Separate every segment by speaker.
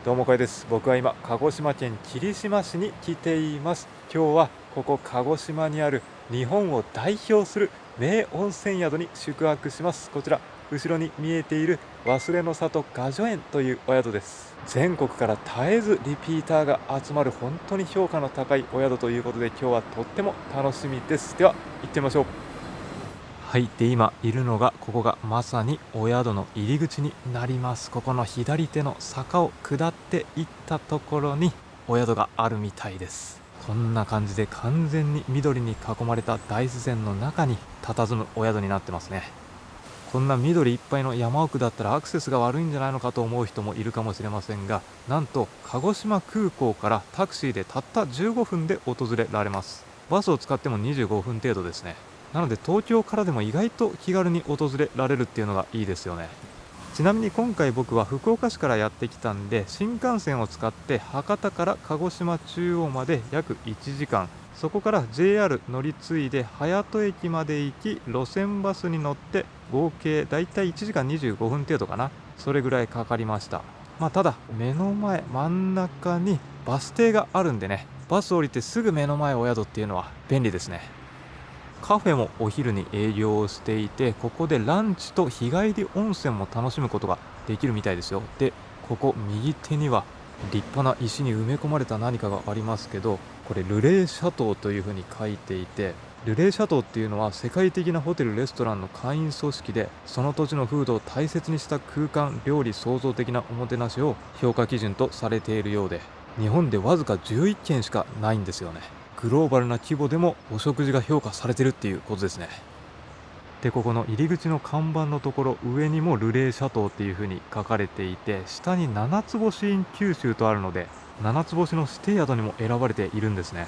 Speaker 1: どうもこれです。僕は今鹿児島県霧島市に来ています。今日はここ鹿児島にある日本を代表する名温泉宿に宿泊します。こちら後ろに見えている忘れの里雅叙園というお宿です。全国から絶えずリピーターが集まる本当に評価の高いお宿ということで、今日はとっても楽しみです。では行ってみましょう。はい、で今いるのがここがまさにお宿の入り口になります。ここの左手の坂を下っていったところにお宿があるみたいです。こんな感じで完全に緑に囲まれた大自然の中に佇むお宿になってますね。こんな緑いっぱいの山奥だったらアクセスが悪いんじゃないのかと思う人もいるかもしれませんが、なんと鹿児島空港からタクシーでたった15分で訪れられます。バスを使っても25分程度ですね。なので東京からでも意外と気軽に訪れられるっていうのがいいですよね。ちなみに今回僕は福岡市からやってきたんで、新幹線を使って博多から鹿児島中央まで約1時間、そこから JR 乗り継いで隼人駅まで行き、路線バスに乗って合計だいたい1時間25分程度かな、それぐらいかかりました。ただ目の前真ん中にバス停があるんでね、バス降りてすぐ目の前お宿っていうのは便利ですね。カフェもお昼に営業をしていて、ここでランチと日帰り温泉も楽しむことができるみたいですよ。で、ここ右手には立派な石に埋め込まれた何かがありますけど、これルレーシャトーというふうに書いていて、ルレーシャトーっていうのは世界的なホテルレストランの会員組織で、その土地の風土を大切にした空間料理創造的なおもてなしを評価基準とされているようで、日本でわずか11件しかないんですよね。グローバルな規模でもお食事が評価されてるっていうことですね。で、ここの入り口の看板のところ、上にもルレーシャトーっていう風に書かれていて、下に7つ星 in 九州とあるので、7つ星の指定宿にも選ばれているんですね。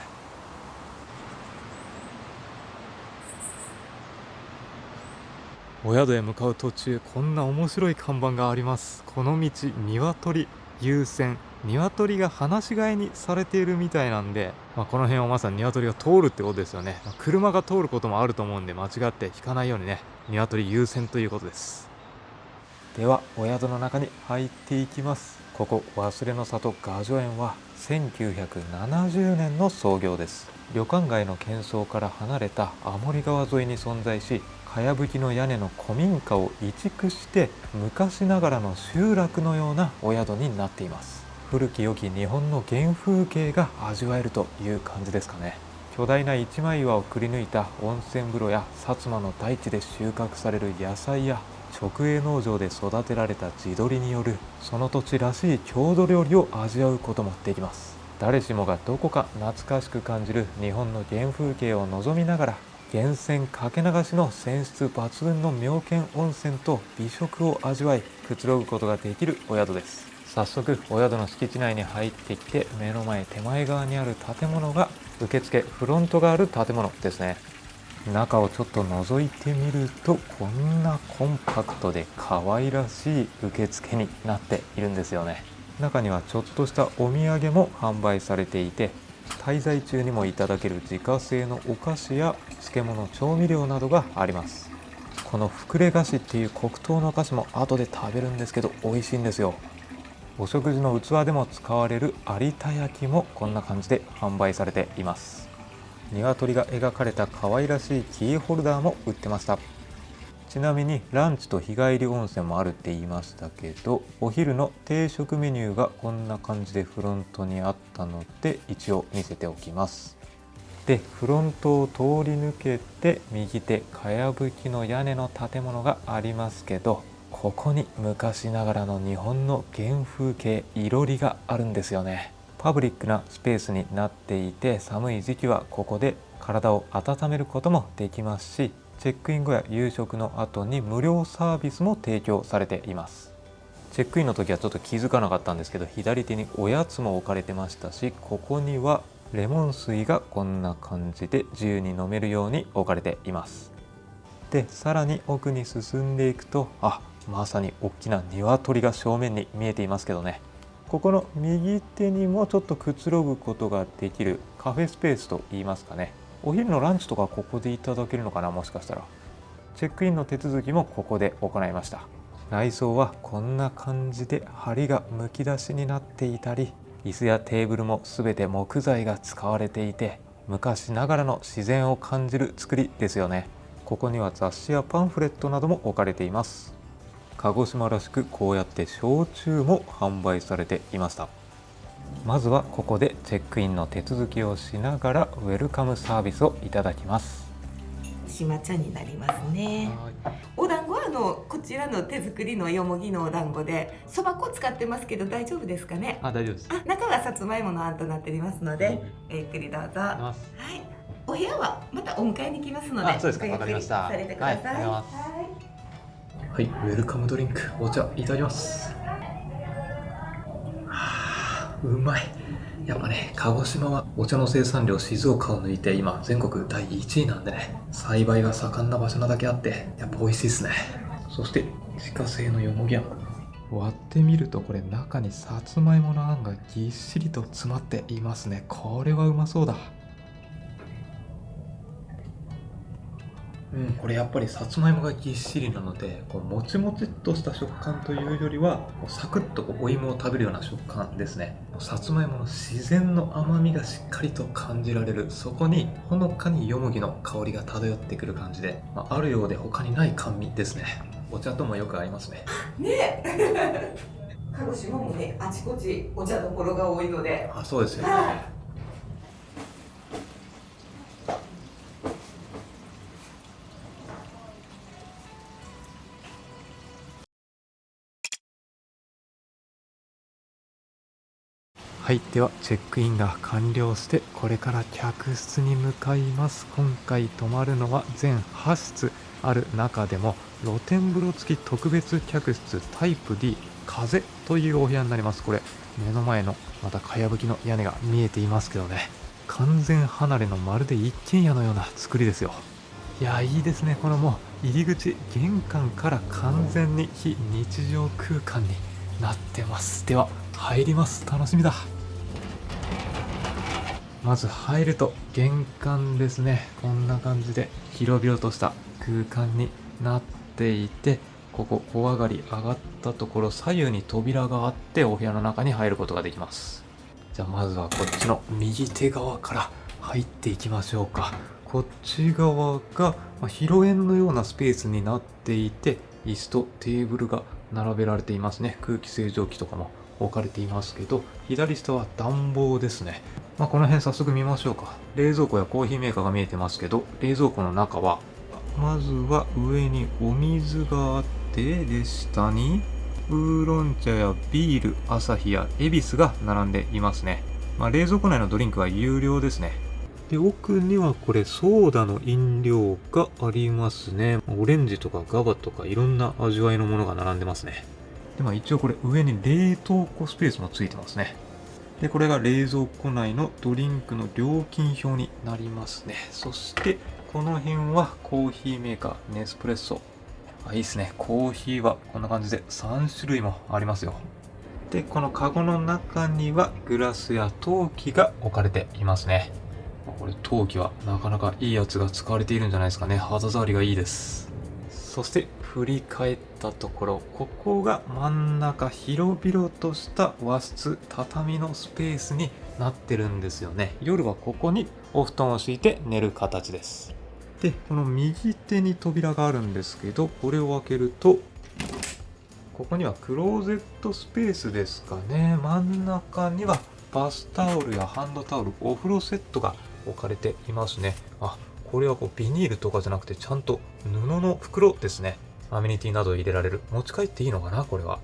Speaker 1: お宿へ向かう途中、こんな面白い看板があります。この道鶏優先、鶏が放し飼いにされているみたいなんで、この辺はまさに鶏が通るってことですよね。車が通ることもあると思うんで、間違って引かないようにね、鶏優先ということです。ではお宿の中に入っていきます。ここ忘れの里雅叙園は1970年の創業です。旅館街の喧騒から離れた天森川沿いに存在し、かやぶきの屋根の古民家を移築して昔ながらの集落のようなお宿になっています。古き良き日本の原風景が味わえるという感じですかね。巨大な一枚岩をくり抜いた温泉風呂や、薩摩の大地で収穫される野菜や、直営農場で育てられた地鶏によるその土地らしい郷土料理を味わうこともできます。誰しもがどこか懐かしく感じる日本の原風景を望みながら、源泉かけ流しの泉質抜群の妙見温泉と美食を味わいくつろぐことができるお宿です。早速お宿の敷地内に入ってきて、目の前手前側にある建物が受付フロントがある建物ですね。中をちょっと覗いてみると、こんなコンパクトで可愛らしい受付になっているんですよね。中にはちょっとしたお土産も販売されていて、滞在中にもいただける自家製のお菓子や漬物調味料などがあります。このふくれ菓子っていう黒糖のお菓子も後で食べるんですけど美味しいんですよ。お食事の器でも使われる有田焼もこんな感じで販売されています。鶏が描かれた可愛らしいキーホルダーも売ってました。ちなみにランチと日帰り温泉もあるって言いましたけど、お昼の定食メニューがこんな感じでフロントにあったので一応見せておきます。で、フロントを通り抜けて右手、かやぶきの屋根の建物がありますけど、ここに昔ながらの日本の原風景いろりがあるんですよね。パブリックなスペースになっていて、寒い時期はここで体を温めることもできますし、チェックイン後や夕食の後に無料サービスも提供されています。チェックインの時はちょっと気づかなかったんですけど、左手におやつも置かれてましたし、ここにはレモン水がこんな感じで自由に飲めるように置かれています。で、さらに奥に進んでいくと、まさに大きな鶏が正面に見えていますけどね。ここの右手にもちょっとくつろぐことができるカフェスペースといいますかね。お昼のランチとかここでいただけるのかな、もしかしたら。チェックインの手続きもここで行いました。内装はこんな感じで梁がむき出しになっていたり、椅子やテーブルも全て木材が使われていて、昔ながらの自然を感じる作りですよね。ここには雑誌やパンフレットなども置かれています。鹿児島らしくこうやって焼酎も販売されていました。まずはここでチェックインの手続きをしながらウェルカムサービスをいただきます。
Speaker 2: 島茶になりますね。お団子はこちらの手作りのよもぎのお団子で、そば粉を使ってますけど大丈夫ですかね。
Speaker 1: 大丈夫です。
Speaker 2: 中はさつまいものあんとなっておりますので、ゆっくりどうぞ。はい。お部屋はまたお迎えに来ますので、
Speaker 1: そうですか、わかりました。
Speaker 2: されてください。
Speaker 1: はい、ウェルカムドリンク、お茶いただきます。うまい。やっぱね、鹿児島はお茶の生産量静岡を抜いて今全国第1位なんでね、栽培が盛んな場所なだけあってやっぱ美味しいですね。そして自家製のよもぎあん、割ってみるとこれ中にさつまいものあんがぎっしりと詰まっていますね。これはうまそうだ。これやっぱりさつまいもがぎっしりなので、こうもちもちっとした食感というよりはこうサクッとお芋を食べるような食感ですね。さつまいもの自然の甘みがしっかりと感じられる、そこにほのかによもぎの香りが漂ってくる感じで、あるようで他にない甘味ですね。お茶ともよく合いますね。
Speaker 2: ねえ鹿児島もね、あちこちお茶どころが多いので。
Speaker 1: そうですよね。はい、ではチェックインが完了してこれから客室に向かいます。今回泊まるのは全8室ある中でも露天風呂付き特別客室タイプ D 風というお部屋になります。これ目の前のまたかやぶきの屋根が見えていますけどね、完全離れのまるで一軒家のような作りですよ。いや、いいですね。このもう入り口玄関から完全に非日常空間になってます。では入ります。楽しみだ。まず入ると玄関ですね。こんな感じで広々とした空間になっていて、ここ小上がり上がったところ左右に扉があってお部屋の中に入ることができます。じゃあまずはこっちの右手側から入っていきましょうか。こっち側が広縁のようなスペースになっていて、椅子とテーブルが並べられていますね。空気清浄機とかも置かれていますけど、左下は暖房ですね。この辺早速見ましょうか。冷蔵庫やコーヒーメーカーが見えてますけど、冷蔵庫の中はまずは上にお水があって、で下にウーロン茶やビール、アサヒやエビスが並んでいますね。冷蔵庫内のドリンクは有料ですね。で奥にはこれソーダの飲料がありますね。オレンジとかガバとかいろんな味わいのものが並んでますね。で一応これ上に冷凍庫スペースもついてますね。でこれが冷蔵庫内のドリンクの料金表になりますね。そしてこの辺はコーヒーメーカーネスプレッソ。いいですね。コーヒーはこんな感じで3種類もありますよ。でこのカゴの中にはグラスや陶器が置かれていますね。これ陶器はなかなかいいやつが使われているんじゃないですかね。肌触りがいいです。そして振り返ったところ、ここが真ん中広々とした和室畳のスペースになってるんですよね。夜はここにお布団を敷いて寝る形です。でこの右手に扉があるんですけど、これを開けるとここにはクローゼットスペースですかね。真ん中にはバスタオルやハンドタオル、お風呂セットが置かれていますね。これはビニールとかじゃなくてちゃんと布の袋ですね。アメニティなどを入れられる。持ち帰っていいのかなこれは。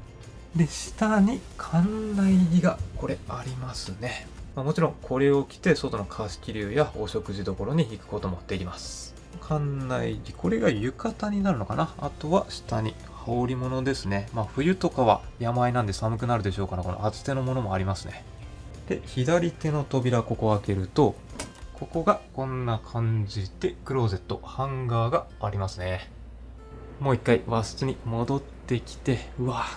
Speaker 1: で下に館内着がこれありますね。もちろんこれを着て外の貸し切り湯やお食事処に行くこともできます。館内着、これが浴衣になるのかな。あとは下に羽織物ですね。冬とかは山あいなんで寒くなるでしょうから、この厚手のものもありますね。で左手の扉、ここを開けるとここがこんな感じでクローゼット、ハンガーがありますね。もう一回和室に戻ってきて、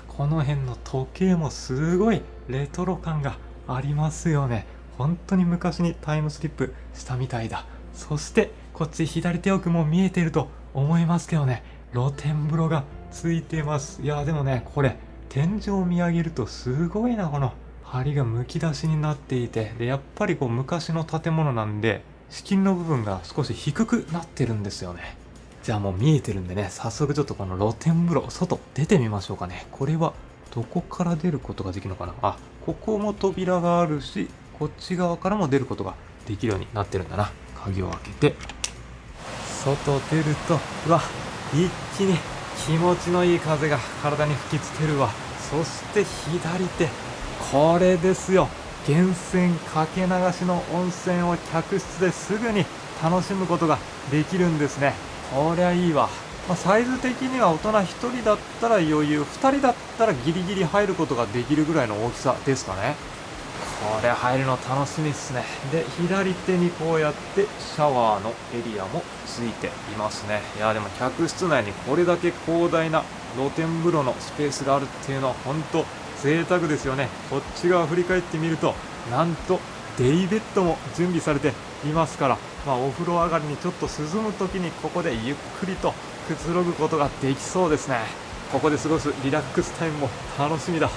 Speaker 1: この辺の時計もすごいレトロ感がありますよね。本当に昔にタイムスリップしたみたいだ。そしてこっち左手奥も見えていると思いますけどね、露天風呂がついてます。いやでもね、これ天井を見上げるとすごいな、この梁がむき出しになっていて、でやっぱりこう昔の建物なんで資金の部分が少し低くなってるんですよね。じゃあもう見えてるんでね、早速ちょっとこの露天風呂外出てみましょうかね。これはどこから出ることができるのかな。あ、ここも扉があるし、こっち側からも出ることができるようになってるんだな。鍵を開けて外出ると、うわ、一気に気持ちのいい風が体に吹きつけるわ。そして左手、これですよ。源泉かけ流しの温泉を客室ですぐに楽しむことができるんですね。こりゃいいわ。サイズ的には大人1人だったら余裕、2人だったらギリギリ入ることができるぐらいの大きさですかね。これ入るの楽しみっすね。で、左手にこうやってシャワーのエリアもついていますね。いやでも客室内にこれだけ広大な露天風呂のスペースがあるっていうのは本当贅沢ですよね。こっち側振り返ってみると、なんとデイベッドも準備されていますから、お風呂上がりにちょっと涼む時にここでゆっくりとくつろぐことができそうですね。ここで過ごすリラックスタイムも楽しみだ。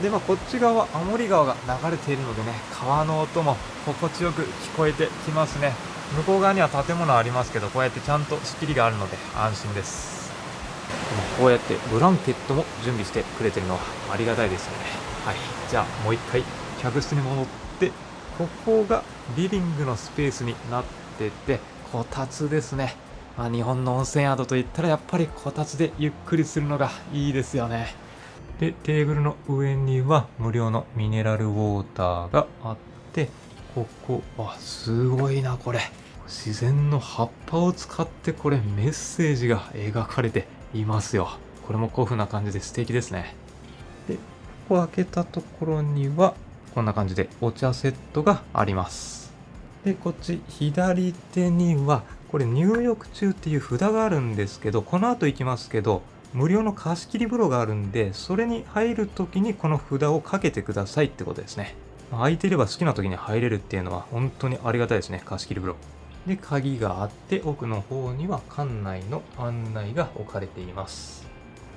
Speaker 1: でこっち側は青森川が流れているのでね、川の音も心地よく聞こえてきますね。向こう側には建物ありますけど、こうやってちゃんと仕切りがあるので安心です。こうやってブランケットも準備してくれてるのはありがたいですよね。はい、じゃあもう一回客室に戻って、ここがリビングのスペースになってて、こたつですね。日本の温泉宿といったらやっぱりこたつでゆっくりするのがいいですよね。で、テーブルの上には無料のミネラルウォーターがあって、ここはすごいな、これ自然の葉っぱを使ってこれメッセージが描かれていますよ。これも古風な感じで素敵ですね。で、ここ開けたところにはこんな感じでお茶セットがあります。で、こっち左手にはこれ入浴中っていう札があるんですけど、この後行きますけど無料の貸し切り風呂があるんで、それに入るときにこの札をかけてくださいってことですね。空いていれば好きな時に入れるっていうのは本当にありがたいですね。貸し切り風呂で鍵があって、奥の方には館内の案内が置かれています。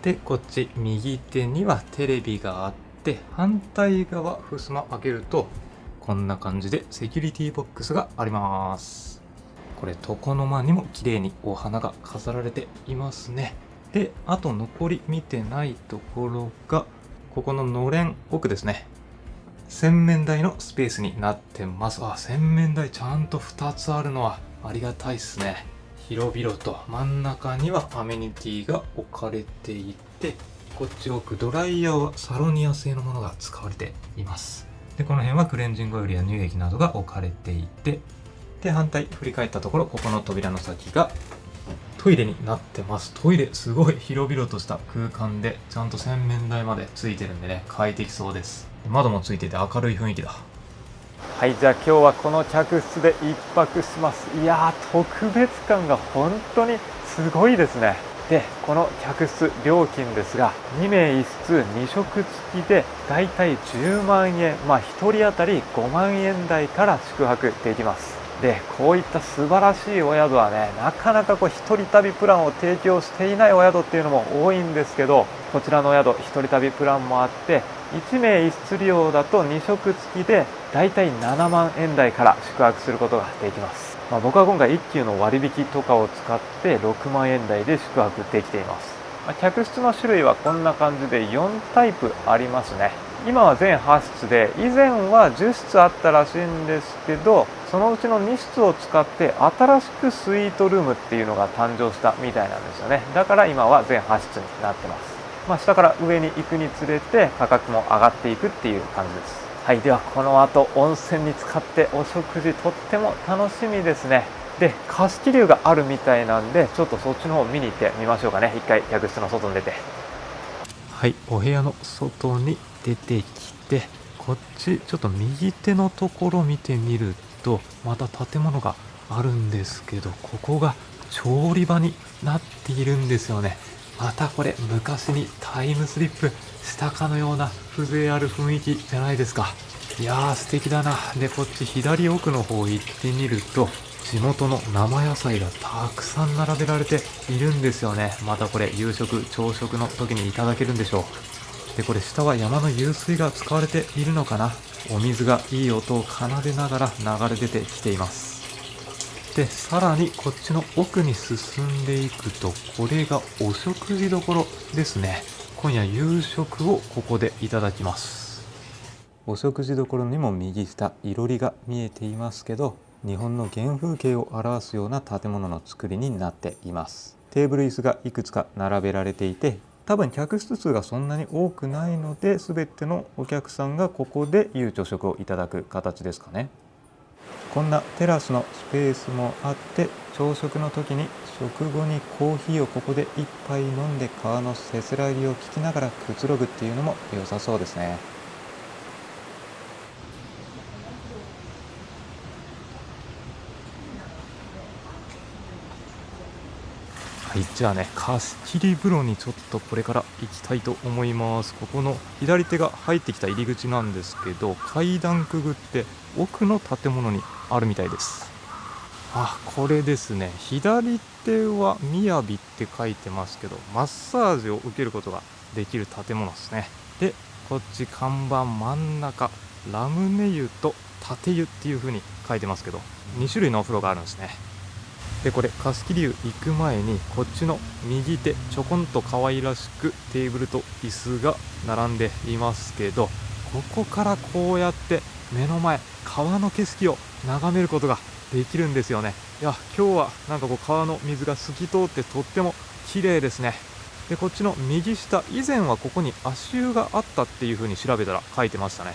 Speaker 1: で、こっち右手にはテレビがあって、反対側襖開けるとこんな感じでセキュリティボックスがあります。これ床の間にも綺麗にお花が飾られていますね。で、あと残り見てないところが、ここののれん奥ですね。洗面台のスペースになってます。洗面台ちゃんと2つあるのはありがたいですね。広々と真ん中にはアメニティが置かれていて、こっち奥ドライヤーはサロニア製のものが使われています。で、この辺はクレンジングオイルや乳液などが置かれていて、で、反対振り返ったところ、ここの扉の先がトイレになってます。トイレすごい広々とした空間で、ちゃんと洗面台までついてるんでね、快適そうです。窓もついてて明るい雰囲気だ。はい、じゃあ今日はこの客室で一泊します。いやー、特別感が本当にすごいですね。で、この客室料金ですが、2名1室2食付きでだいたい10万円、1人当たり5万円台から宿泊できます。で、こういった素晴らしいお宿はね、なかなか一人旅プランを提供していないお宿っていうのも多いんですけど、こちらのお宿一人旅プランもあって、1名1室利用だと2食付きでだいたい7万円台から宿泊することができます。僕は今回一級の割引とかを使って6万円台で宿泊できています。客室の種類はこんな感じで4タイプありますね。今は全8室で、以前は10室あったらしいんですけど、そのうちの2室を使って新しくスイートルームっていうのが誕生したみたいなんですよね。だから今は全8室になってます。下から上に行くにつれて価格も上がっていくっていう感じです。はい、ではこの後温泉に浸かってお食事とっても楽しみですね。で、貸し切り湯があるみたいなんで、ちょっとそっちの方見に行ってみましょうかね。一回客室の外に出て。はい、お部屋の外に出てきて、こっちちょっと右手のところ見てみると、また建物があるんですけど、ここが調理場になっているんですよね。またこれ昔にタイムスリップしたかのような風情ある雰囲気じゃないですか。いやー、素敵だな。で、こっち左奥の方行ってみると、地元の生野菜がたくさん並べられているんですよね。またこれ夕食朝食の時にいただけるんでしょう。でこれ下は山の湧水が使われているのかな。お水がいい音を奏でながら流れ出てきています。でさらにこっちの奥に進んでいくと、これがお食事処ですね。今夜夕食をここでいただきます。お食事処にも右下いろりが見えていますけど、日本の原風景を表すような建物の作りになっています。テーブル椅子がいくつか並べられていて、多分客室数がそんなに多くないので、全てのお客さんがここで夕朝食をいただく形ですかね。こんなテラスのスペースもあって、朝食の時に食後にコーヒーをここで一杯飲んで川のせせらぎを聞きながらくつろぐっていうのも良さそうですね。はい、じゃあね、貸し切り風呂にちょっとこれから行きたいと思います。ここの左手が入ってきた入り口なんですけど、階段くぐって奥の建物にあるみたいです。あ、これですね。左手はみやびって書いてますけど、マッサージを受けることができる建物ですね。で、こっち看板真ん中、ラムネ湯と縦湯っていう風に書いてますけど、2種類のお風呂があるんですね。でこれ貸し切り湯行く前に、こっちの右手ちょこんと可愛らしくテーブルと椅子が並んでいますけど、ここからこうやって目の前川の景色を眺めることができるんですよね。いや今日はなんかこう川の水が透き通ってとっても綺麗ですね。でこっちの右下、以前はここに足湯があったっていう風に調べたら書いてましたね。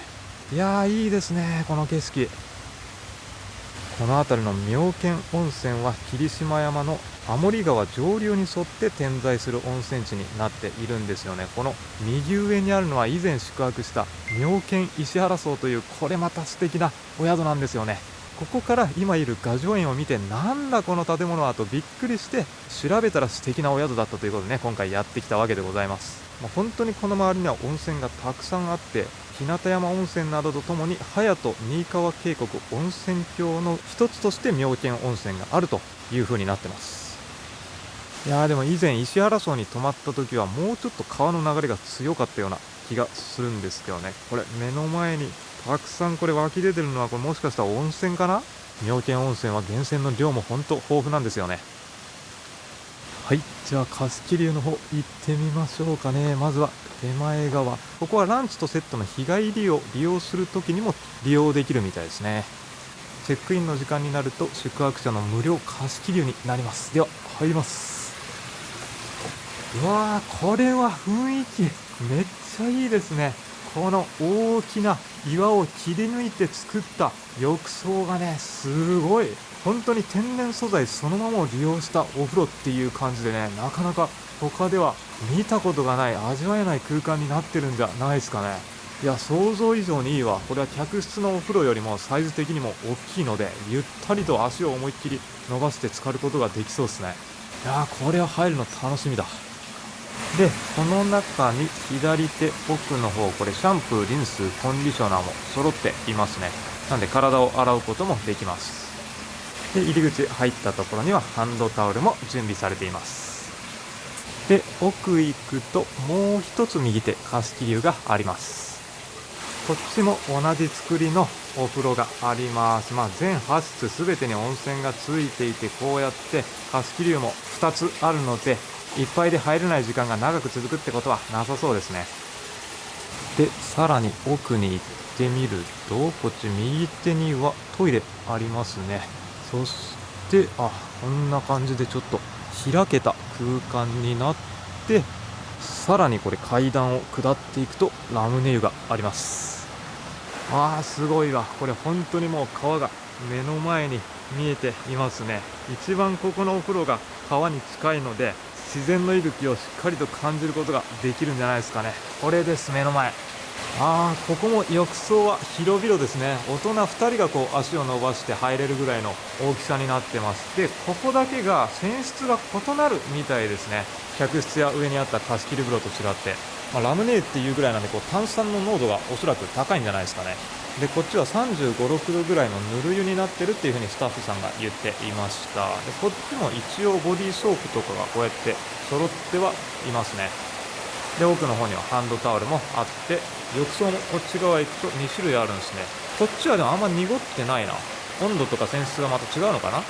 Speaker 1: いやーいいですね、この景色。この辺りの妙見温泉は霧島山の天森川上流に沿って点在する温泉地になっているんですよね。この右上にあるのは以前宿泊した妙見石原荘という、これまた素敵なお宿なんですよね。ここから今いる雅叙園を見て、なんだこの建物はとびっくりして、調べたら素敵なお宿だったということでね、今回やってきたわけでございます。本当にこの周りには温泉がたくさんあって、日向山温泉などとともに隼人新川渓谷温泉郷の一つとして妙見温泉があるという風になってます。いやーでも以前石原荘に泊まった時はもうちょっと川の流れが強かったような気がするんですけどね。これ目の前にたくさんこれ湧き出てるのは、これもしかしたら温泉かな。妙見温泉は源泉の量も本当豊富なんですよね。はい、じゃあ貸し切り湯の方行ってみましょうかね。まずは手前側、ここはランチとセットの日帰りを利用するときにも利用できるみたいですね。チェックインの時間になると宿泊者の無料貸し切り湯になります。では入ります。うわー、これは雰囲気めっちゃいいですね。この大きな岩を切り抜いて作った浴槽がね、すごい本当に天然素材そのままを利用したお風呂っていう感じでね、なかなか他では見たことがない、味わえない空間になってるんじゃないですかね。いや想像以上にいいわ。これは客室のお風呂よりもサイズ的にも大きいので、ゆったりと足を思いっきり伸ばして浸かることができそうですね。いやーこれは入るの楽しみだ。でこの中に左手奥の方、これシャンプー、リンス、コンディショナーも揃っていますね。なんで体を洗うこともできます。で入り口入ったところにはハンドタオルも準備されています。で奥行くともう一つ右手貸し切り湯があります。こっちも同じ作りのお風呂があります。全8室全てに温泉がついていて、こうやって貸し切り湯も2つあるので、いっぱいで入れない時間が長く続くってことはなさそうですね。でさらに奥に行ってみると、こっち右手にはトイレありますね。そしてこんな感じでちょっと開けた空間になって、さらにこれ階段を下っていくとラムネ湯があります。すごいわ。これ本当にもう川が目の前に見えていますね。一番ここのお風呂が川に近いので、自然の息吹をしっかりと感じることができるんじゃないですかね。これです、目の前。ここも浴槽は広々ですね。大人2人がこう足を伸ばして入れるぐらいの大きさになってます。でここだけが泉質が異なるみたいですね。客室や上にあった貸し切り風呂と違って、ラムネっていうぐらいなんで、炭酸の濃度がおそらく高いんじゃないですかね。でこっちは35、6度ぐらいのぬる湯になってるっていう風にスタッフさんが言っていました。でこっちも一応ボディーソープとかがこうやって揃ってはいますね。で奥の方にはハンドタオルもあって、浴槽もこっち側行くと2種類あるんですね。こっちはでもあんま濁ってないな。温度とか泉質がまた違うのかな。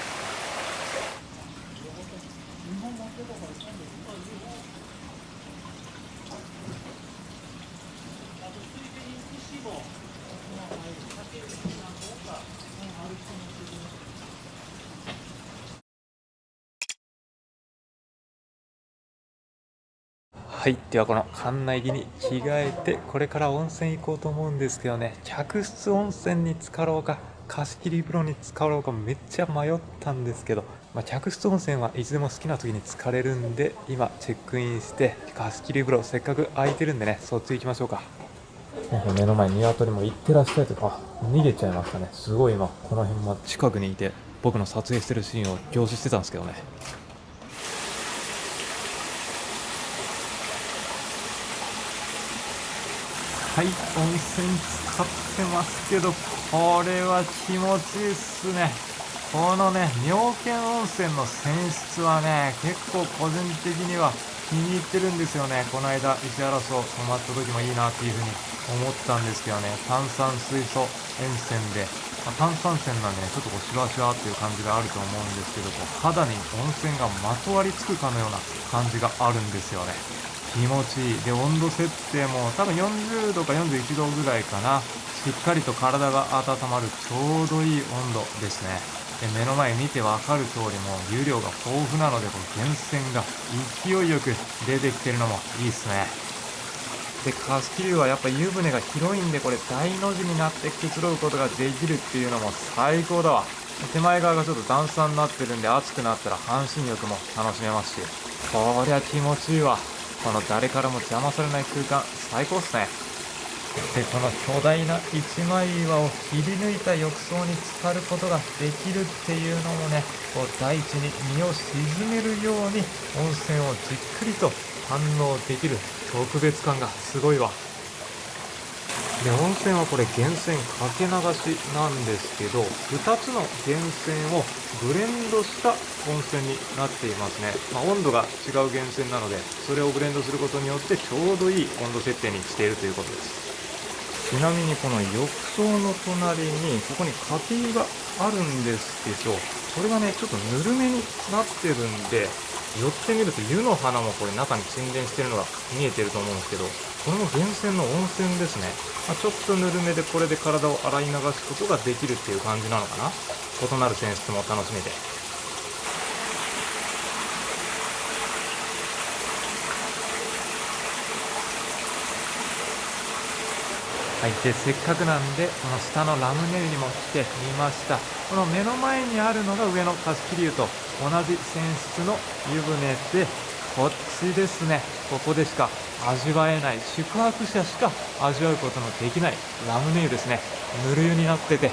Speaker 1: はい、ではこの館内着に着替えてこれから温泉行こうと思うんですけどね、客室温泉に浸かろうか貸し切り風呂に浸かろうかめっちゃ迷ったんですけど、客室温泉はいつでも好きな時に浸かれるんで、今チェックインして貸し切り風呂せっかく空いてるんでね、そっち行きましょうか。目の前に鶏も行ってらっしゃいとか逃げちゃいましたね。すごい今この辺近くにいて僕の撮影してるシーンを凝視してたんですけどね。はい、温泉使ってますけど、これは気持ちいいっすね。このね、妙見温泉の泉質はね、結構個人的には気に入ってるんですよね。この間、石原荘泊まった時もいいなっていうふうに思ったんですけどね、炭酸水素塩泉で、炭酸泉なんでね、ちょっとこうシュワシュワっていう感じがあると思うんですけど、肌に温泉がまとわりつくかのような感じがあるんですよね。気持ちいい。で温度設定も多分40度か41度ぐらいかな。しっかりと体が温まるちょうどいい温度ですね。で目の前見てわかる通りも湯量が豊富なので、こう源泉が勢いよく出てきてるのもいいですね。で貸し切り湯はやっぱ湯船が広いんで、これ大の字になってくつろぐことができるっていうのも最高だわ。手前側がちょっと段差になってるんで、暑くなったら半身浴も楽しめますし、こりゃ気持ちいいわ。この誰からも邪魔されない空間最高っすね。でこの巨大な一枚岩を切り抜いた浴槽に浸かることができるっていうのもね、こう大地に身を沈めるように温泉をじっくりと堪能できる特別感がすごいわ。で温泉はこれ源泉かけ流しなんですけど、2つの源泉をブレンドした温泉になっていますね。温度が違う源泉なので、それをブレンドすることによってちょうどいい温度設定にしているということです。ちなみにこの浴槽の隣にここにかけ湯があるんですけど、これがねちょっとぬるめになってるんで、寄ってみると湯の花もこれ中に沈殿してるのが見えてると思うんですけど、これも源泉の温泉ですね。ちょっとぬるめでこれで体を洗い流すことができるっていう感じなのかな。異なる泉質も楽しめて。はい、でせっかくなんでこの下のラムネ湯にも来てみました。この目の前にあるのが上の貸し切り湯と同じ泉質の湯船で、こっちですね。ここでしか味わえない、宿泊者しか味わうことのできないラムネ湯ですね。ぬる湯になってて、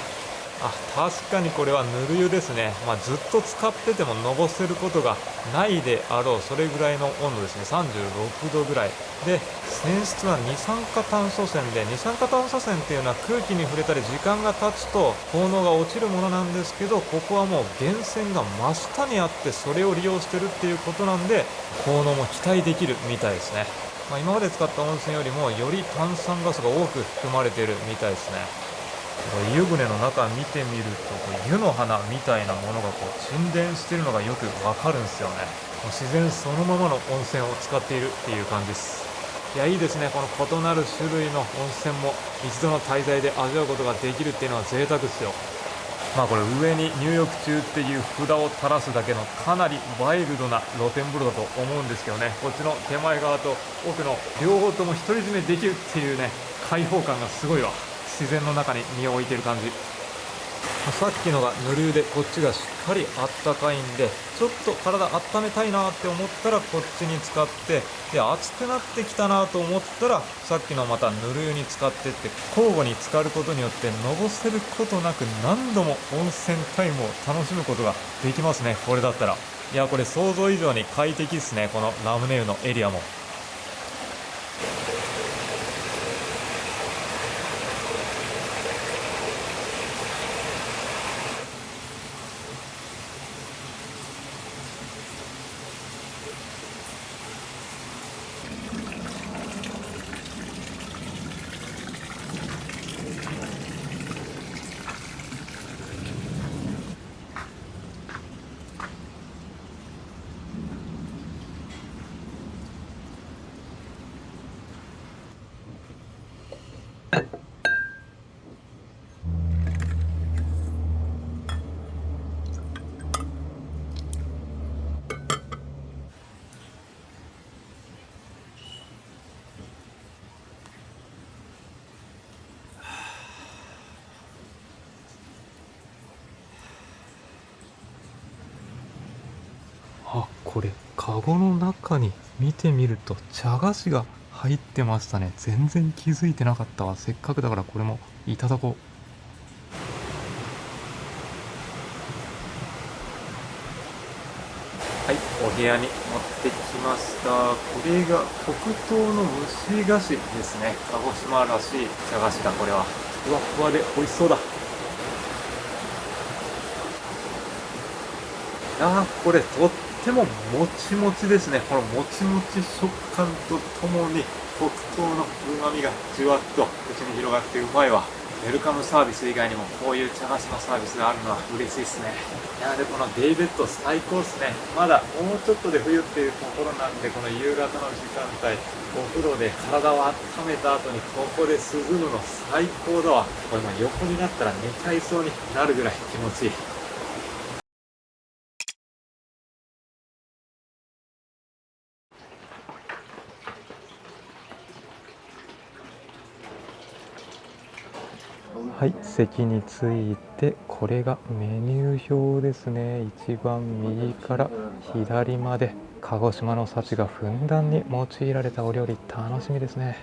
Speaker 1: 確かにこれはぬる湯ですね。ずっと使っててものぼせることがないであろう、それぐらいの温度ですね。36度ぐらいで、泉質は二酸化炭素泉で、二酸化炭素泉っていうのは空気に触れたり時間が経つと効能が落ちるものなんですけど、ここはもう源泉が真下にあってそれを利用してるっていうことなんで、効能も期待できるみたいですね。今まで使った温泉よりもより炭酸ガスが多く含まれているみたいですね。湯船の中見てみると、湯の花みたいなものが沈殿しているのがよくわかるんですよね。自然そのままの温泉を使っているっていう感じです。いやいいですね。この異なる種類の温泉も一度の滞在で味わうことができるっていうのは贅沢ですよ。これ上に入浴中っていう札を垂らすだけのかなりワイルドな露天風呂だと思うんですけどね、こっちの手前側と奥の両方とも独り占めできるっていうね、開放感がすごいわ。自然の中に身を置いてる感じ。さっきのがぬる湯でこっちがしっかりあったかいんで、ちょっと体温めたいなって思ったらこっちに使って、で熱くなってきたなと思ったらさっきのまたぬる湯に使ってって、交互に浸かることによってのぼせることなく何度も温泉タイムを楽しむことができますね。これだったらいや、これ想像以上に快適ですね。このラムネ湯のエリアも。あ、これカゴの中に見てみると茶菓子が入ってましたね。全然気づいてなかったわ。せっかくだからこれもいただこう。はい、お部屋に持ってきました。これが黒糖の蒸し菓子ですね。鹿児島らしい茶菓子だ。これはふわふわで美味しそうだ。これとってももちもちですね。このもちもち食感とともに黒糖の旨味がじわっと口に広がってうまいわ。ウェルカムサービス以外にもこういう茶菓子のサービスがあるのは嬉しいですね。でこのデイベッド最高ですね。まだもうちょっとで冬っていうところなんで、この夕方の時間帯お風呂で体を温めた後にここで涼むの最高だわ。これも横になったら寝ちゃいそうになるぐらい気持ちいい。はい、席について、これがメニュー表ですね。一番右から左まで鹿児島の幸がふんだんに用いられたお料理、楽しみですね。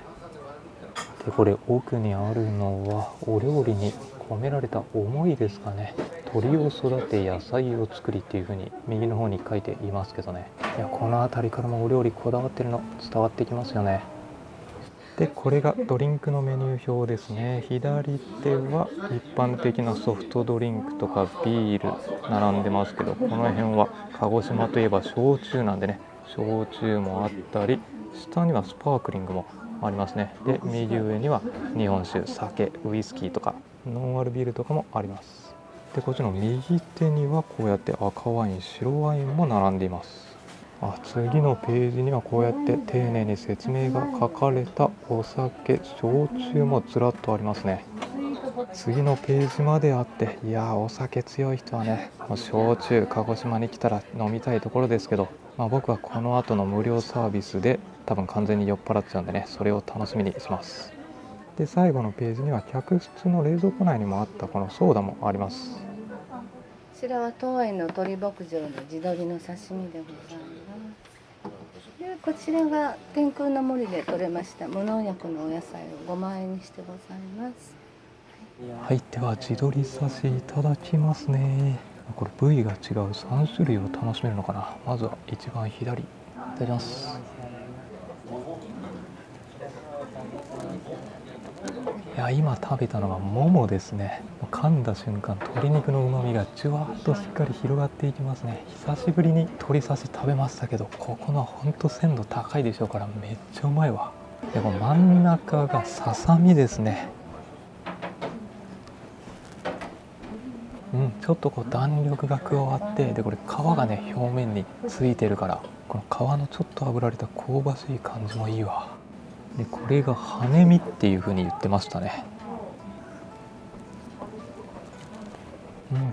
Speaker 1: でこれ奥にあるのはお料理に込められた思いですかね。鳥を育て野菜を作りっていう風に右の方に書いていますけどね。この辺りからもお料理こだわってるの伝わってきますよね。でこれがドリンクのメニュー表ですね。左手は一般的なソフトドリンクとかビール並んでますけど、この辺は鹿児島といえば焼酎なんでね、焼酎もあったり、下にはスパークリングもありますね。で右上には日本酒、酒、ウイスキーとかノンアルビールとかもあります。でこっちの右手にはこうやって赤ワイン、白ワインも並んでいます。次のページにはこうやって丁寧に説明が書かれたお酒、焼酎もずらっとありますね。次のページまであって、いやお酒強い人はね、焼酎鹿児島に来たら飲みたいところですけど、僕はこの後の無料サービスで多分完全に酔っ払っちゃうんでね、それを楽しみにします。で最後のページには客室の冷蔵庫内にもあったこのソーダもあります。
Speaker 3: こちらは当園の鳥牧場の地鶏の刺身でございます。でこちらが天空の森で採れました無農薬のお野菜を5万円にしてございます。
Speaker 1: はい、では地鶏刺しいただきますね。これ部位が違う3種類を楽しめるのかな。まずは一番左、いただきます。今食べたのはももですね。噛んだ瞬間鶏肉のうまみがじゅわっとしっかり広がっていきますね。久しぶりに鶏刺し食べましたけど、ここのほんと鮮度高いでしょうからめっちゃうまいわ。でこの真ん中がささみですね。ちょっと弾力が加わって、でこれ皮がね表面についてるから、この皮のちょっと炙られた香ばしい感じもいいわ。でこれが羽身っていう風に言ってましたね。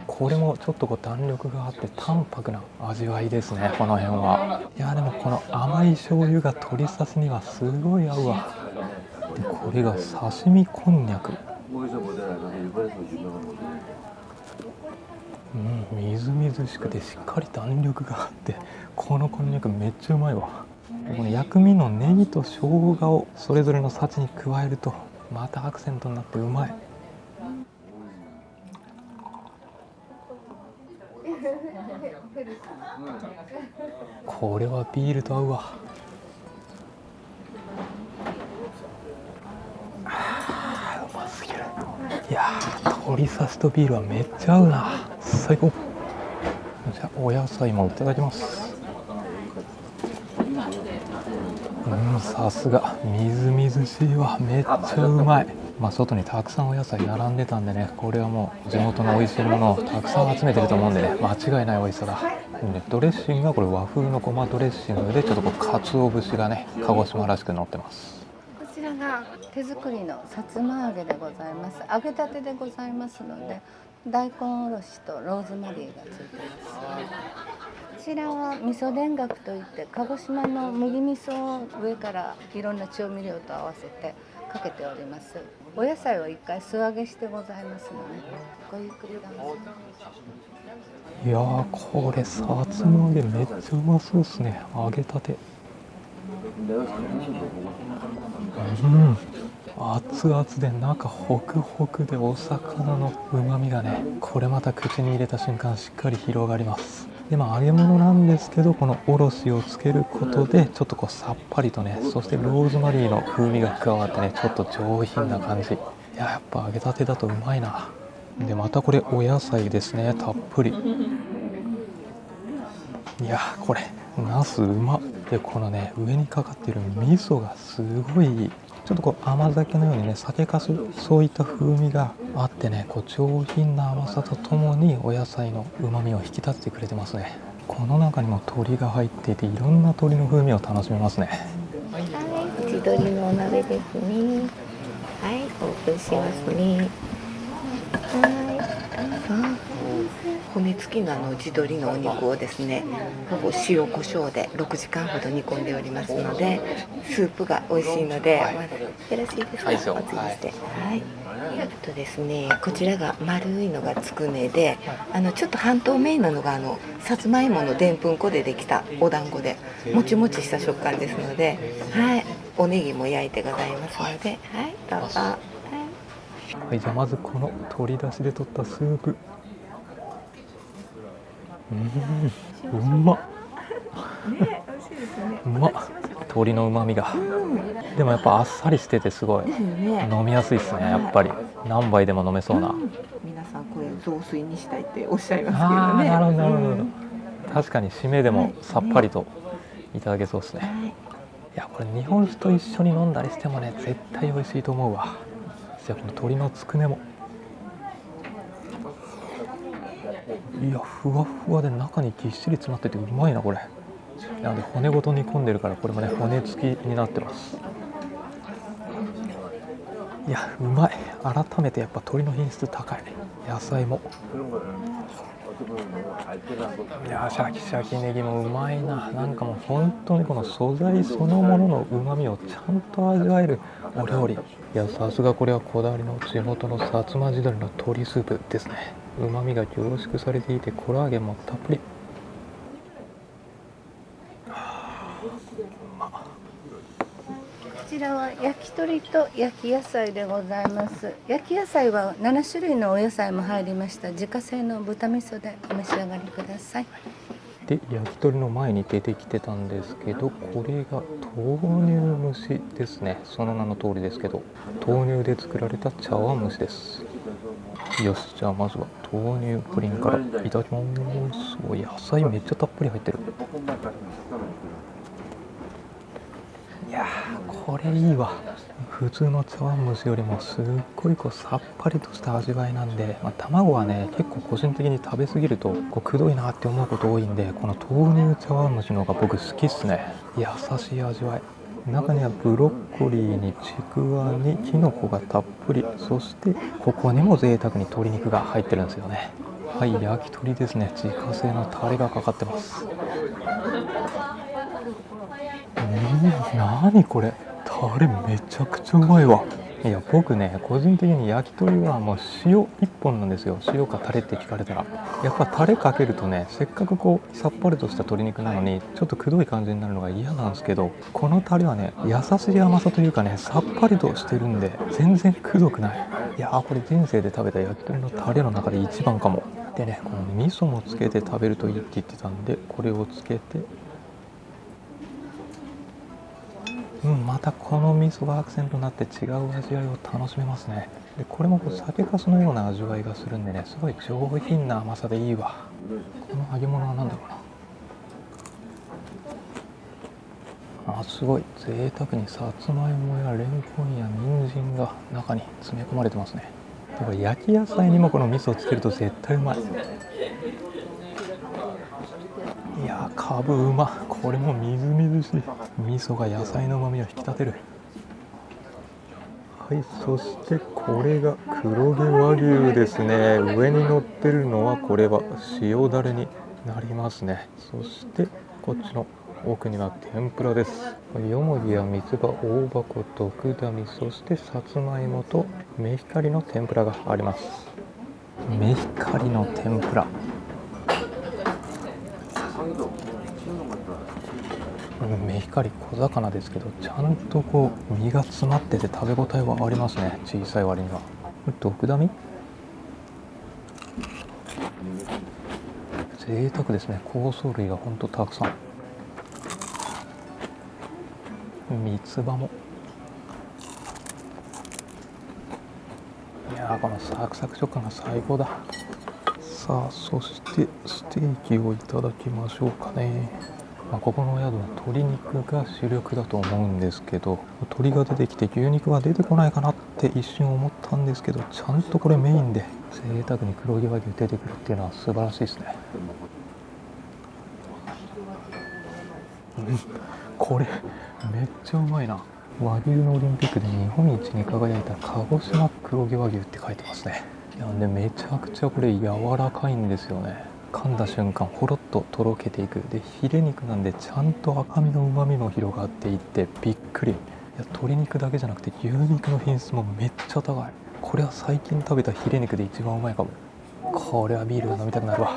Speaker 1: これもちょっと弾力があって淡白な味わいですね、この辺は。でもこの甘い醤油が鶏刺しにはすごい合うわ。でこれが刺身こんにゃく。みずみずしくてしっかり弾力があって、このこんにゃくめっちゃうまいわ。この薬味のネギと生姜をそれぞれの幸に加えるとまたアクセントになってうまい。これはビールと合うわ。うますぎる。鶏刺しとビールはめっちゃ合うな。最高。じゃあお野菜もいただきます。さすがみずみずしいわ。めっちゃうまい。外にたくさんお野菜並んでたんでね、これはもう地元の美味しいものをたくさん集めてると思うんでね、間違いない美味しさだ。ドレッシングはこれ和風のごまドレッシングで、ちょっと鰹節がね鹿児島らしく乗ってます。
Speaker 3: こちらがが手作りのさつま揚げでございます。揚げたてでございますので、大根おろしとローズマリーがついてます。こちらは味噌田楽といって、鹿児島の麦味噌を上からいろんな調味料と合わせてかけております。お野菜を一回素揚げしてございますので、ごゆっくりどうぞ。
Speaker 1: いやー、これさつま揚げめっちゃうまそうですね。揚げたて。熱々で中ホクホクで、お魚のうまみがね、これまた口に入れた瞬間しっかり広がります。で揚げ物なんですけど、このおろしをつけることでちょっとこうさっぱりとね、そしてローズマリーの風味が加わってね、ちょっと上品な感じ。やっぱ揚げたてだとうまいな。でまたこれお野菜ですね、たっぷり。いやこれナスうまっ。でこのね、上にかかっている味噌がすごいいい。ちょっとこう甘酒のようにね、酒粕、そういった風味があってね、こう上品な甘さとともにお野菜のうまみを引き立ててくれてますね。この中にも鶏が入っていて、いろんな鶏の風味を楽しめますね。
Speaker 4: はい、地鶏のお鍋ですね。はい、オープンしますね。
Speaker 2: 骨付きの地鶏のお肉をですね、ほぼ塩コショウで6時間ほど煮込んでおりますので、スープが美味しいので、よろしいですか、お継ぎして。はい。あとですね、こちらが丸いのがつくねで、ちょっと半透明なのがさつまいものでんぷん粉でできたお団子で、もちもちした食感ですので、はい、おネギも焼いてございますので、はい、どうぞ。はい、
Speaker 1: じゃあまずこの鶏だしで取ったスープ。うまっ。
Speaker 2: ね、美味しいですよね。
Speaker 1: うまっ。鶏の旨味が、でもやっぱあっさりしててすごい飲みやすいですね。やっぱり何杯でも飲めそうな。
Speaker 2: 皆さんこれ雑炊にしたいっておっしゃいますけどね。
Speaker 1: なるほどなるほど、確かに締めでもさっぱりといただけそうですね。いやこれ日本酒と一緒に飲んだりしてもね、絶対美味しいと思うわ。じゃあこの鶏のつくねも、いやふわふわで中にぎっしり詰まっててうまいなこれ。なので骨ごと煮込んでるから、これもね骨付きになってます。いやうまい。改めてやっぱ鶏の品質高い。野菜も、いやシャキシャキネギもうまいな。なんかもう本当にこの素材そのもののうまみをちゃんと味わえるお料理。いやさすがこれはこだわりの地元の薩摩地鶏の鶏スープですね。うまみが凝縮されていて、コラーゲンもたっぷり。
Speaker 3: こちらは焼き鳥と焼き野菜でございます。焼き野菜は7種類のお野菜も入りました自家製の豚味噌でお召し上がりください。
Speaker 1: で焼き鳥の前に出てきてたんですけど、これが豆乳蒸しですね。その名の通りですけど、豆乳で作られた茶碗蒸しです。よし、じゃあまずは豆乳プリンからいただきます。お野菜めっちゃたっぷり入ってる。いやーこれいいわ。普通の茶碗蒸しよりもすっごいこうさっぱりとした味わいなんで、卵はね結構個人的に食べ過ぎるとこうくどいなって思うこと多いんで、この豆乳茶碗蒸しの方が僕好きっすね。優しい味わい。中にはブロッコリーにちくわにきのこがたっぷり、そしてここにも贅沢に鶏肉が入ってるんですよね。はい、焼き鳥ですね。自家製のタレがかかってます。何これ、タレめちゃくちゃうまいわ。いや僕ね個人的に焼き鳥はもう塩一本なんですよ。塩かタレって聞かれたら、やっぱタレかけるとね、せっかくこうさっぱりとした鶏肉なのにちょっとくどい感じになるのが嫌なんですけど、このタレはね優しい甘さというかね、さっぱりとしてるんで全然くどくない。いやこれ人生で食べた焼き鳥のタレの中で一番かも。でね、この味噌もつけて食べるといいって言ってたんで、これをつけて、またこの味噌がアクセントになって違う味わいを楽しめますね。でこれもこう酒粕のような味わいがするんでね、すごい上品な甘さでいいわ。この揚げ物は何だろうな。すごい贅沢にさつまいもやレンコンや人参が中に詰め込まれてますね。でこれ焼き野菜にもこの味噌をつけると絶対うまい。いやかぶうま。これもみずみずしい。味噌が野菜の旨味を引き立てる。はい、そしてこれが黒毛和牛ですね。上に乗ってるのはこれは塩だれになりますね。そしてこっちの奥には天ぷらです。よもぎや三つ葉、大葉、ドクダミ、そしてさつまいもとメヒカリの天ぷらがあります。メヒカリの天ぷら、メヒカリ小魚ですけど、ちゃんとこう身が詰まってて食べ応えはありますね。小さい割には。これドクダミ、贅沢ですね。香草類がほんとたくさん。三つ葉も、いやー、このサクサク食感が最高だ。さあ、そしてステーキをいただきましょうかね。ここの宿は鶏肉が主力だと思うんですけど、鶏が出てきて牛肉は出てこないかなって一瞬思ったんですけど、ちゃんとこれメインで贅沢に黒毛和牛出てくるっていうのは素晴らしいですね。これめっちゃうまいな。和牛のオリンピックで日本一に輝いた鹿児島黒毛和牛って書いてますね。いやでめちゃくちゃこれ柔らかいんですよね。噛んだ瞬間ほろっととろけていく。でヒレ肉なんでちゃんと赤身のうまみも広がっていってびっくり。いや鶏肉だけじゃなくて牛肉の品質もめっちゃ高い。これは最近食べたヒレ肉で一番うまいかも。これはビールが飲みたくなるわ。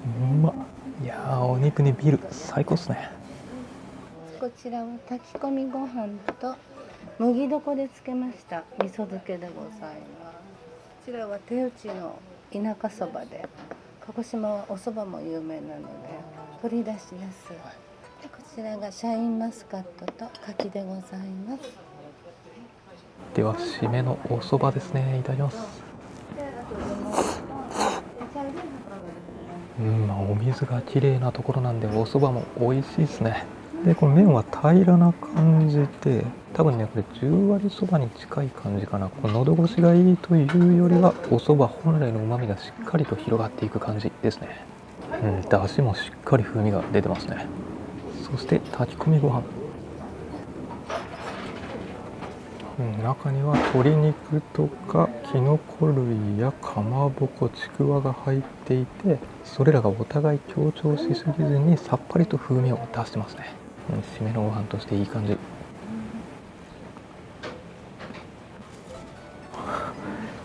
Speaker 1: うまっ。いやー、お肉にビール最高っすね。
Speaker 3: こちらは炊き込みご飯と麦床で漬けました味噌漬けでございます。こちらは手打ちの田舎そばで、鹿児島はおそばも有名なので鶏だしです。でこちらがシャインマスカットと柿でございます。
Speaker 1: では締めのお蕎麦ですね。いただきます。お水が綺麗なところなんでお蕎麦も美味しいですね。でこの麺は平らな感じで、多分ねこれ10割そばに近い感じかな。この喉越しがいいというよりはお蕎麦本来のうまみがしっかりと広がっていく感じですね。だしもしっかり風味が出てますね。そして炊き込みご飯、中には鶏肉とかキノコ類やかまぼこ、ちくわが入っていて、それらがお互い強調しすぎずにさっぱりと風味を出してますね。締めのご飯としていい感じ。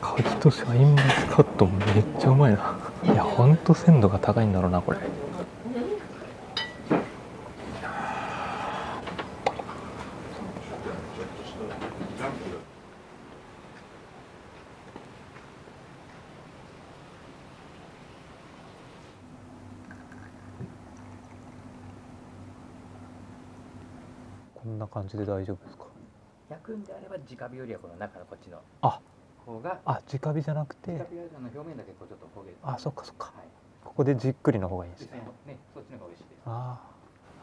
Speaker 1: 柿とシャインマスカットめっちゃうまいな。いやほんと鮮度が高いんだろうなこれ。こんな感じで大丈夫ですか？
Speaker 5: 焼くんであれば直火よりはこの中のこっちの
Speaker 1: あ、
Speaker 5: 方が、
Speaker 1: 直火じゃなくて、
Speaker 5: 直火は表面だけこうちょっと焦げる。
Speaker 1: そっかそっか、
Speaker 5: はい、
Speaker 1: ここでじっくりの方がいいんですね。
Speaker 5: ね、そっちの方が美味しいです。
Speaker 1: は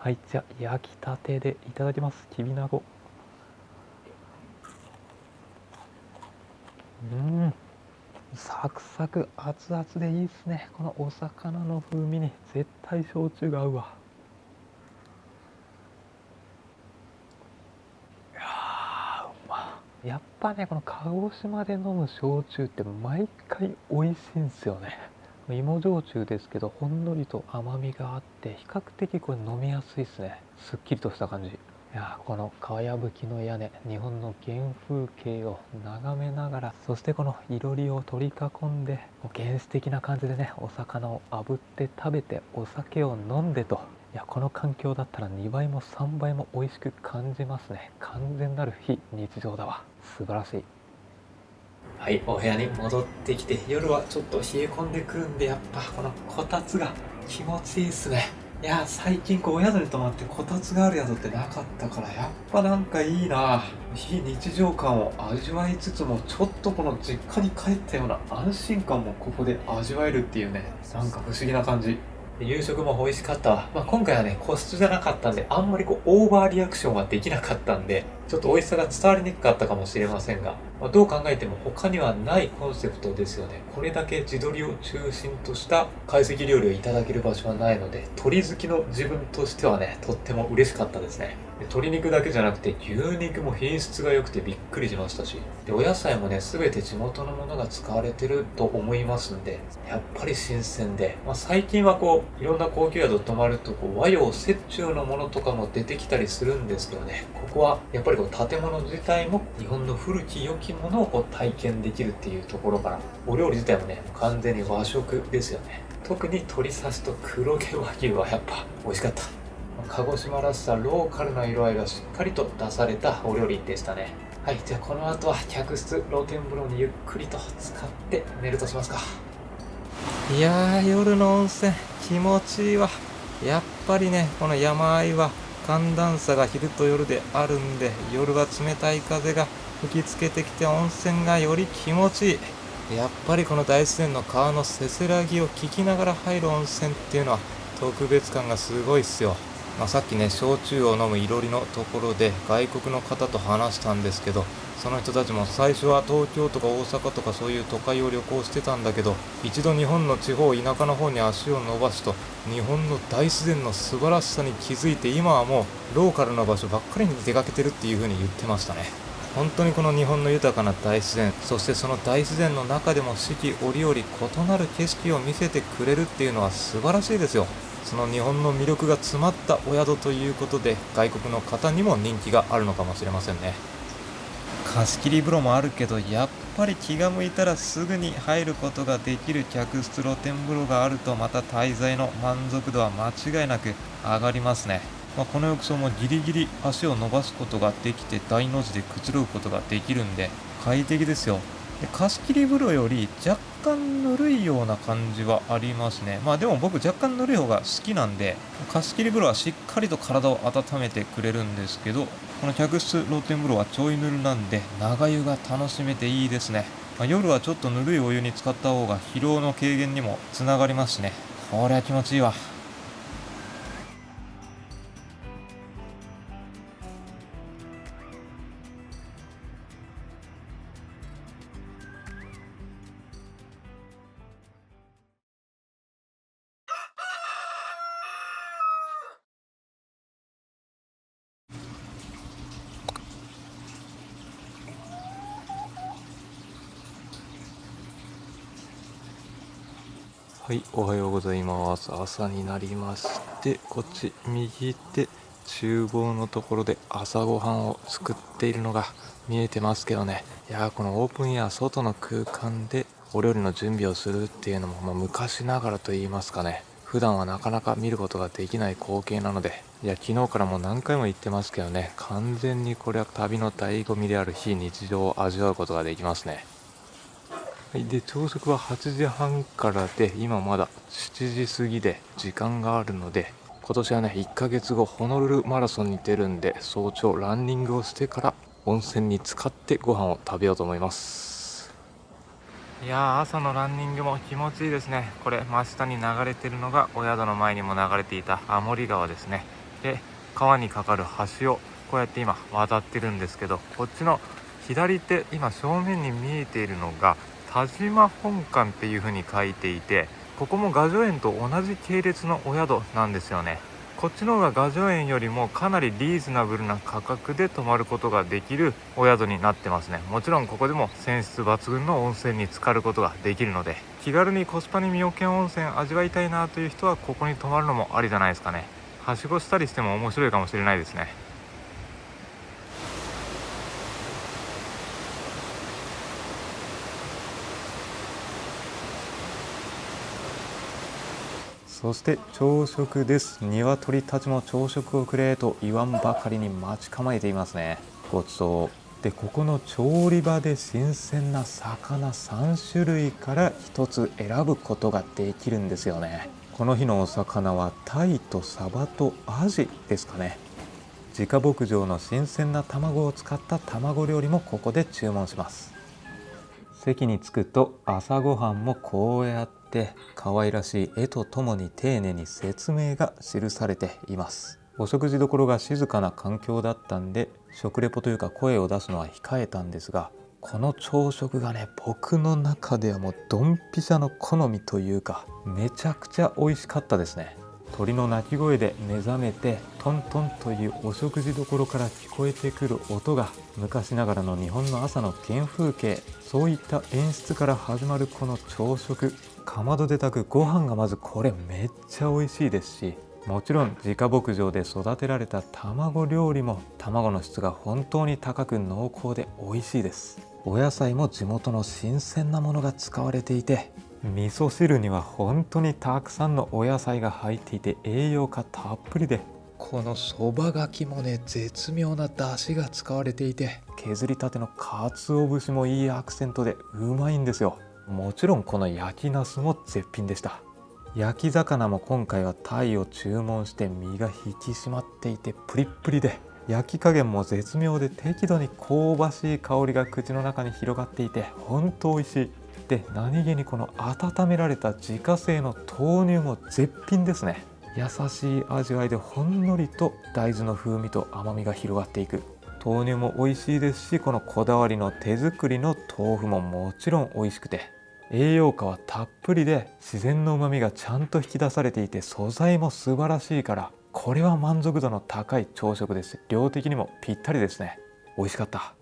Speaker 1: い、じゃあ焼きたてでいただきます。きびなご。サクサク熱々でいいですね。このお魚の風味に絶対焼酎が合うわ。やっぱねこの鹿児島で飲む焼酎って毎回美味しいんですよね。芋焼酎ですけどほんのりと甘みがあって比較的これ飲みやすいですね。すっきりとした感じ。いやこのかやぶきの屋根、日本の原風景を眺めながら、そしてこのいろりを取り囲んで原始的な感じでねお魚を炙って食べてお酒を飲んでと、いやこの環境だったら2倍も3倍も美味しく感じますね。完全なる非日常だわ。素晴らしい。はい、お部屋に戻ってきて、夜はちょっと冷え込んでくるんで、やっぱこのこたつが気持ちいいですね。いや最近こうお宿に泊まってこたつがある宿ってなかったから、やっぱなんかいいな。非日常感を味わいつつも、ちょっとこの実家に帰ったような安心感もここで味わえるっていうね、なんか不思議な感じ。夕食も美味しかったわ。今回はね個室じゃなかったんで、あんまりこうオーバーリアクションはできなかったんで、ちょっと美味しさが伝わりにくかったかもしれませんが、どう考えても他にはないコンセプトですよね。これだけ地鶏を中心とした懐石料理をいただける場所はないので、鶏好きの自分としてはね、とっても嬉しかったですね。で、鶏肉だけじゃなくて牛肉も品質が良くてびっくりしましたし、で、お野菜もね、全て地元のものが使われてると思いますんで、やっぱり新鮮で、最近はこういろんな高級宿泊まると和洋折衷のものとかも出てきたりするんですけどね、ここはやっぱりこう建物自体も日本の古き良きものをこう体験できるっていうところから、お料理自体もね、完全に和食ですよね。特に鶏刺しと黒毛和牛はやっぱ美味しかった。鹿児島らしさ、ローカルな色合いがしっかりと出されたお料理でしたね。はい、じゃあこの後は客室露天風呂にゆっくりと使って寝るとしますか。いやー、夜の温泉気持ちいいわ。やっぱりね、この山あいは寒暖差が昼と夜であるんで、夜は冷たい風が吹きつけてきて温泉がより気持ちいい。やっぱりこの大自然の川のせせらぎを聞きながら入る温泉っていうのは特別感がすごいっすよ。さっきね、焼酎を飲むいろりのところで外国の方と話したんですけど、その人たちも最初は東京とか大阪とかそういう都会を旅行してたんだけど、一度日本の地方、田舎の方に足を伸ばすと日本の大自然の素晴らしさに気づいて、今はもうローカルな場所ばっかりに出かけてるっていう風に言ってましたね。本当にこの日本の豊かな大自然、そしてその大自然の中でも四季折々異なる景色を見せてくれるっていうのは素晴らしいですよ。その日本の魅力が詰まったお宿ということで、外国の方にも人気があるのかもしれませんね。貸し切り風呂もあるけど、やっぱり気が向いたらすぐに入ることができる客室露天風呂があると、また滞在の満足度は間違いなく上がりますね。この浴槽もギリギリ足を伸ばすことができて、大の字でくつろぐことができるんで快適ですよ。で、貸し切り風呂より若干ぬるいような感じはありますね。でも僕若干ぬるい方が好きなんで、貸し切り風呂はしっかりと体を温めてくれるんですけど、この客室露天風呂はちょいぬるなんで長湯が楽しめていいですね。夜はちょっとぬるいお湯に浸かった方が疲労の軽減にもつながりますしね。これは気持ちいいわ。はい、おはようございます。朝になりまして、こっち右手厨房のところで朝ごはんを作っているのが見えてますけどね。いやー、このオープンエア外の空間でお料理の準備をするっていうのも、昔ながらと言いますかね、普段はなかなか見ることができない光景なので、昨日からも何回も言ってますけどね、完全にこれは旅の醍醐味である非日常を味わうことができますね。はい、で朝食は8時半からで、今まだ7時過ぎで時間があるので、今年はね1ヶ月後ホノルルマラソンに出るんで、早朝ランニングをしてから温泉に浸かってご飯を食べようと思います。いやー、朝のランニングも気持ちいいですね。これ真下に流れてるのがお宿の前にも流れていた青森川ですね。で、川に架かる橋をこうやって今渡ってるんですけど、こっちの左手、今正面に見えているのが田島本館っていう風に書いていて、ここも雅叙園と同じ系列のお宿なんですよね。こっちの方が雅叙園よりもかなりリーズナブルな価格で泊まることができるお宿になってますね。もちろんここでも泉質抜群の温泉に浸かることができるので、気軽にコスパに身をけん温泉味わいたいなという人はここに泊まるのもありじゃないですかね。はしごしたりしても面白いかもしれないですね。そして朝食です。鶏たちも朝食をくれと言わんばかりに待ち構えていますね。ごちそうで、ここの調理場で新鮮な魚3種類から1つ選ぶことができるんですよね。この日のお魚はタイとサバとアジですかね。自家牧場の新鮮な卵を使った卵料理もここで注文します。席に着くと朝ごはんもこうやって可愛らしい絵とともに丁寧に説明が記されています。お食事どころが静かな環境だったんで、食レポというか声を出すのは控えたんですが、この朝食がね、僕の中ではもうドンピシャの好みというか、めちゃくちゃ美味しかったですね。鳥の鳴き声で目覚めてトントンというお食事処から聞こえてくる音が昔ながらの日本の朝の原風景、そういった演出から始まるこの朝食、かまどで炊くご飯がまずこれめっちゃ美味しいですし、もちろん自家牧場で育てられた卵料理も卵の質が本当に高く濃厚で美味しいです。お野菜も地元の新鮮なものが使われていて、味噌汁には本当にたくさんのお野菜が入っていて栄養価たっぷりで、このそばがきもね、絶妙な出汁が使われていて、削りたての鰹節もいいアクセントでうまいんですよ。もちろんこの焼きナスも絶品でした。焼き魚も今回はタイを注文して身が引き締まっていてプリップリで、焼き加減も絶妙で適度に香ばしい香りが口の中に広がっていて本当美味しい。で、何気にこの温められた自家製の豆乳も絶品ですね。優しい味わいでほんのりと大豆の風味と甘みが広がっていく。豆乳も美味しいですし、このこだわりの手作りの豆腐ももちろん美味しくて、栄養価はたっぷりで自然の旨味がちゃんと引き出されていて、素材も素晴らしいから、これは満足度の高い朝食です。量的にもぴったりですね。美味しかった。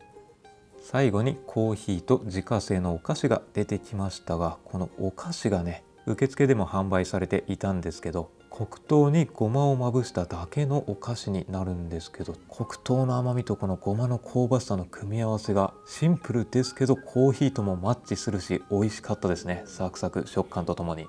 Speaker 1: 最後にコーヒーと自家製のお菓子が出てきましたが、このお菓子がね、受付でも販売されていたんですけど、黒糖にごまをまぶしただけのお菓子になるんですけど、黒糖の甘みとこのごまの香ばしさの組み合わせがシンプルですけどコーヒーともマッチするし美味しかったですね。サクサク食感とともに。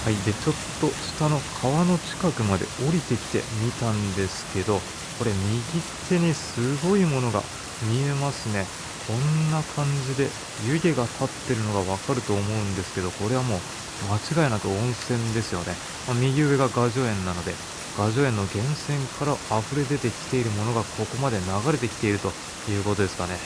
Speaker 1: はい、でちょっと下の川の近くまで降りてきてみたんですけど、これ右手にすごいものが見えますね。こんな感じで湯気が立ってるのがわかると思うんですけど、これはもう間違いなく温泉ですよね。右上が雅叙園なので、雅叙園の源泉から溢れ出てきているものがここまで流れてきているということですかね。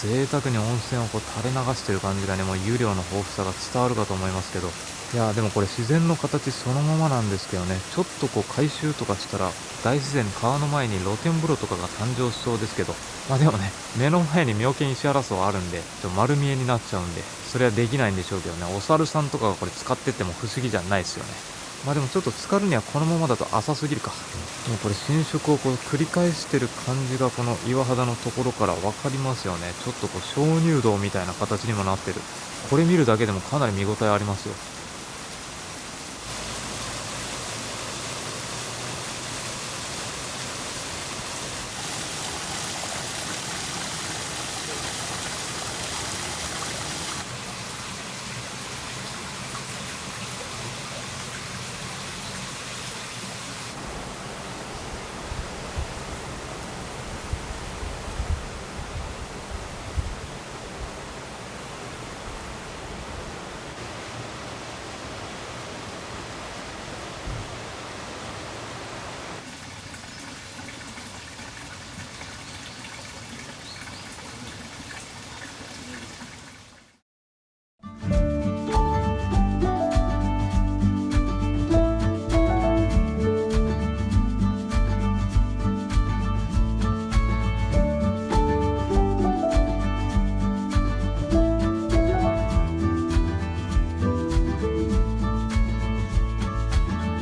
Speaker 1: 贅沢に温泉をこう垂れ流してる感じがね、もう湯量の豊富さが伝わるかと思いますけど、いやーでもこれ自然の形そのままなんですけどね、ちょっとこう改修とかしたら大自然川の前に露天風呂とかが誕生しそうですけど、でもね、目の前に妙見石原荘あるんで丸見えになっちゃうんで、それはできないんでしょうけどね、お猿さんとかがこれ使ってっても不思議じゃないですよね。でもちょっと浸かるにはこのままだと浅すぎるか。もうこれ浸食をこう繰り返してる感じがこの岩肌のところから分かりますよね。ちょっとこう鍾乳洞みたいな形にもなってる。これ見るだけでもかなり見応えありますよ。